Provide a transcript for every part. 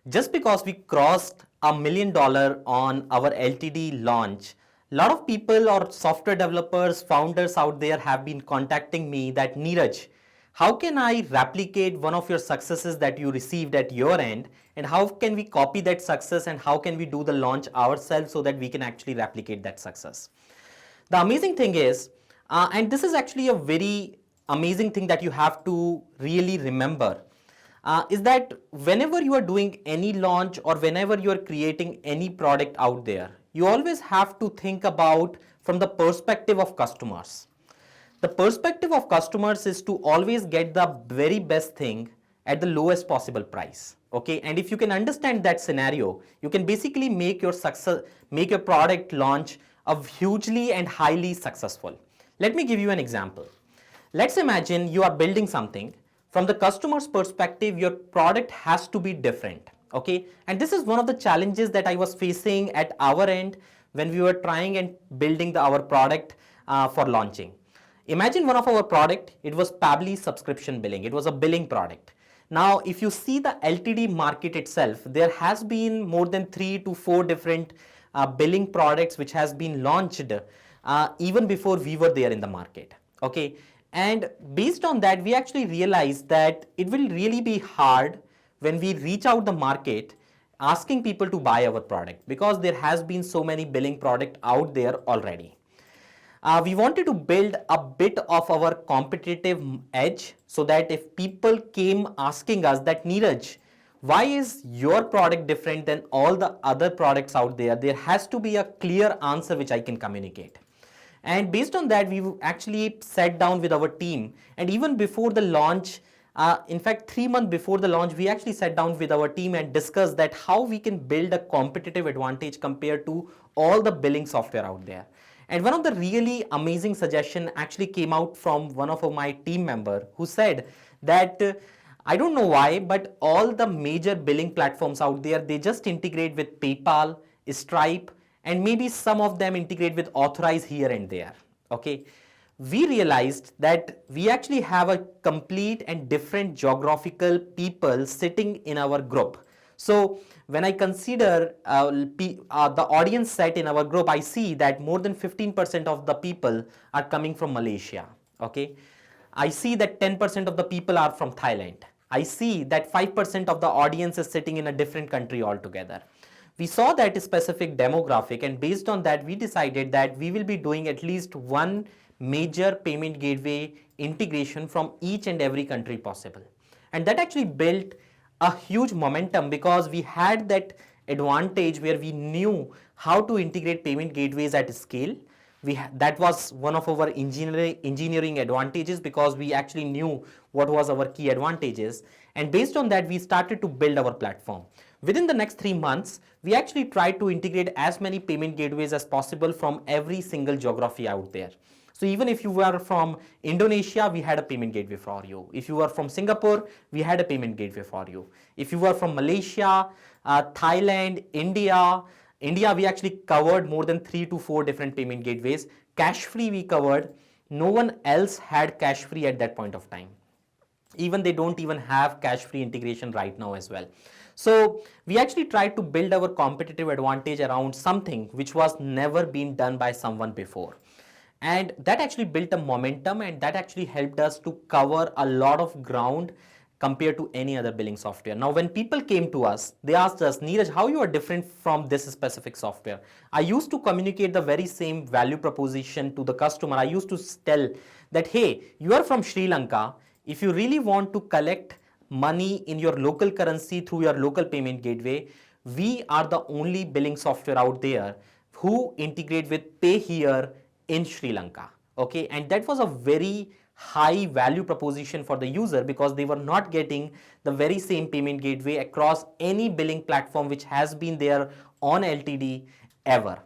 Just because we crossed $1 million on our LTD launch, a lot of people or software developers, founders out there have been contacting me that Neeraj, how can I replicate one of your successes that you received at your end, and how can we copy that success, and how can we do the launch ourselves so that we can actually replicate that success? The amazing thing is, and this is actually a very amazing thing that you have to really remember, is that whenever you are doing any launch or whenever you are creating any product out there, you always have to think about from the perspective of customers. The perspective of customers is to always get the very best thing at the lowest possible price. Okay, and if you can understand that scenario, you can basically make your product launch of hugely and highly successful. Let me give you an example. Let's imagine you are building something. From the customer's perspective, your product has to be different. Okay, and this is one of the challenges that I was facing at our end when we were trying and building our product for launching. Imagine one of our product, it was Pabbly subscription billing. It was a billing product. Now, if you see the LTD market itself, there has been more than 3 to 4 different billing products which has been launched even before we were there in the market. Okay, and based on that, we actually realized that it will really be hard when we reach out the market asking people to buy our product, because there has been so many billing product out there already. We wanted to build a bit of our competitive edge so that if people came asking us that, Neeraj, why is your product different than all the other products out there, there has to be a clear answer which I can communicate. And based on that, we actually sat down with our team, and even before the launch, in fact 3 months before the launch, we actually sat down with our team and discussed that how we can build a competitive advantage compared to all the billing software out there. And one of the really amazing suggestion actually came out from one of my team member who said that I don't know why, but all the major billing platforms out there, they just integrate with PayPal, Stripe, and maybe some of them integrate with Authorize here and there. Okay, we realized that we actually have a complete and different geographical people sitting in our group. So when I consider the audience set in our group, I see that more than 15% of the people are coming from Malaysia. Okay, I see that 10% of the people are from Thailand. I see that 5% of the audience is sitting in a different country altogether. We saw that specific demographic, and based on that, we decided that we will be doing at least one major payment gateway integration from each and every country possible. And that actually built a huge momentum, because we had that advantage where we knew how to integrate payment gateways at scale. That was one of our engineering advantages, because we actually knew what was our key advantages, and based on that we started to build our platform. Within the next 3 months, we actually tried to integrate as many payment gateways as possible from every single geography out there. So even if you were from Indonesia, we had a payment gateway for you. If you were from Singapore, we had a payment gateway for you. If you were from Malaysia, Thailand, India, we actually covered more than 3 to 4 different payment gateways. Cash free we covered. No one else had cash free at that point of time. Even they don't even have cash free integration right now as well. So we actually tried to build our competitive advantage around something which was never been done by someone before. And that actually built a momentum, and that actually helped us to cover a lot of ground compared to any other billing software. Now, when people came to us, they asked us, Neeraj, how you are different from this specific software? I used to communicate the very same value proposition to the customer. I used to tell that, hey, you are from Sri Lanka. If you really want to collect money in your local currency through your local payment gateway, we are the only billing software out there who integrate with Pay Here in Sri Lanka. Okay, and that was a very high value proposition for the user, because they were not getting the very same payment gateway across any billing platform which has been there on LTD ever.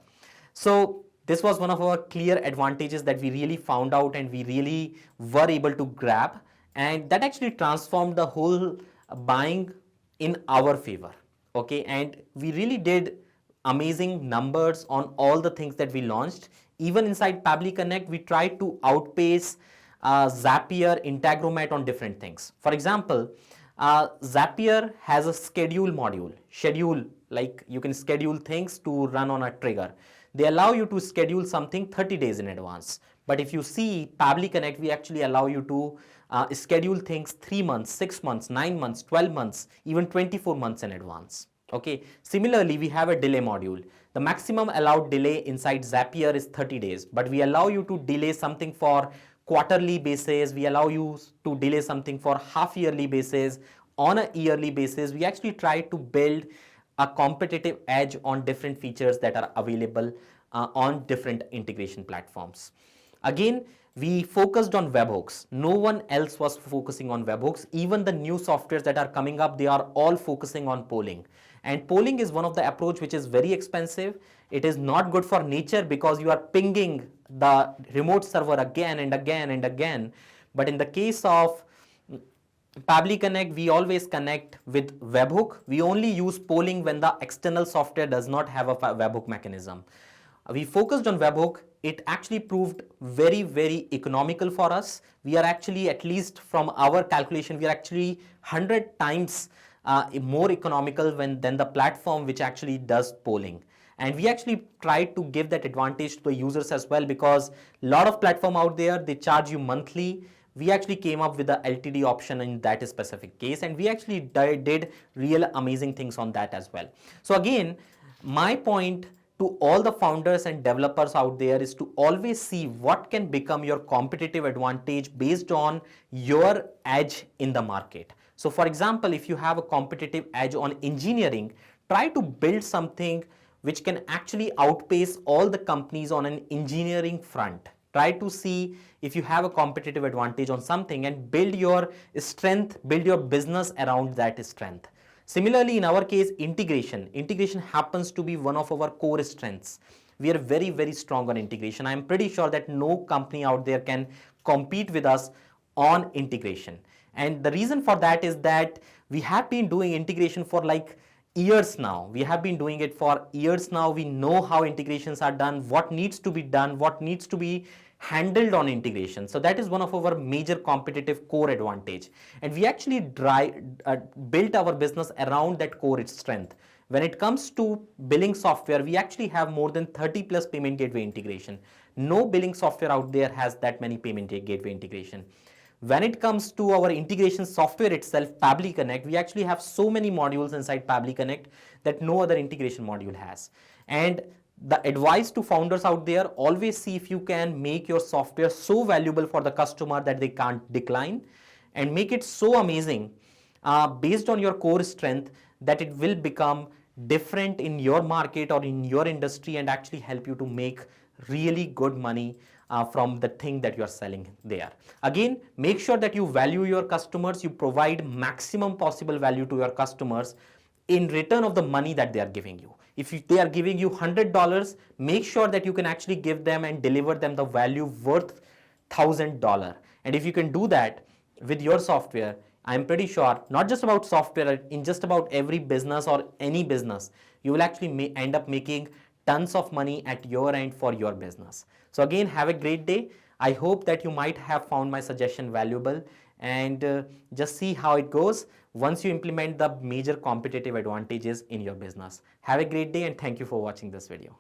So this was one of our clear advantages that we really found out and we really were able to grab, and that actually transformed the whole buying in our favor. Okay, and we really did amazing numbers on all the things that we launched. Even inside Pabbly Connect, we tried to outpace Zapier, Integromat on different things. For example, Zapier has a schedule module. Schedule, like you can schedule things to run on a trigger. They allow you to schedule something 30 days in advance. But if you see Pabbly Connect, we actually allow you to schedule things 3 months, 6 months, 9 months, 12 months, even 24 months in advance. Okay. Similarly, we have a delay module. The maximum allowed delay inside Zapier is 30 days, but we allow you to delay something for quarterly basis. We allow you to delay something for half yearly basis, on a yearly basis. We actually try to build a competitive edge on different features that are available on different integration platforms. Again, we focused on webhooks. No one else was focusing on webhooks. Even the new softwares that are coming up, they are all focusing on polling. And polling is one of the approach which is very expensive. It is not good for nature because you are pinging the remote server again and again and again. But in the case of Pabbly Connect, we always connect with webhook. We only use polling when the external software does not have a webhook mechanism. We focused on webhook. It actually proved very, very economical for us. We are actually, at least from our calculation, we are actually 100 times more economical than the platform which actually does polling. And we actually try to give that advantage to the users as well, because a lot of platform out there, they charge you monthly. We actually came up with the LTD option in that specific case, and we actually did real amazing things on that as well. So again, my point to all the founders and developers out there is to always see what can become your competitive advantage based on your edge in the market. So for example, if you have a competitive edge on engineering, try to build something which can actually outpace all the companies on an engineering front. Try to see if you have a competitive advantage on something and build your strength, build your business around that strength. Similarly, in our case, integration happens to be one of our core strengths. We are very, very strong on integration. I am pretty sure that no company out there can compete with us on integration. And the reason for that is that we have been doing integration for like years now. We have been doing it for years now. We know how integrations are done, what needs to be done, what needs to be handled on integration. So that is one of our major competitive core advantage. And we actually built our business around that core strength. When it comes to billing software, we actually have more than 30 plus payment gateway integration. No billing software out there has that many payment gateway integration. When it comes to our integration software itself, Pabbly Connect, we actually have so many modules inside Pabbly Connect that no other integration module has. And the advice to founders out there, always see if you can make your software so valuable for the customer that they can't decline, and make it so amazing based on your core strength that it will become different in your market or in your industry and actually help you to make really good money from the thing that you are selling there. Again, make sure that you value your customers, you provide maximum possible value to your customers in return of the money that they are giving you. If they are giving you $100, make sure that you can actually give them and deliver them the value worth $1,000. And if you can do that with your software, I'm pretty sure, not just about software, in just about every business or any business, you will actually end up making tons of money at your end for your business. So again, have a great day. I hope that you might have found my suggestion valuable, and just see how it goes once you implement the major competitive advantages in your business. Have a great day, and thank you for watching this video.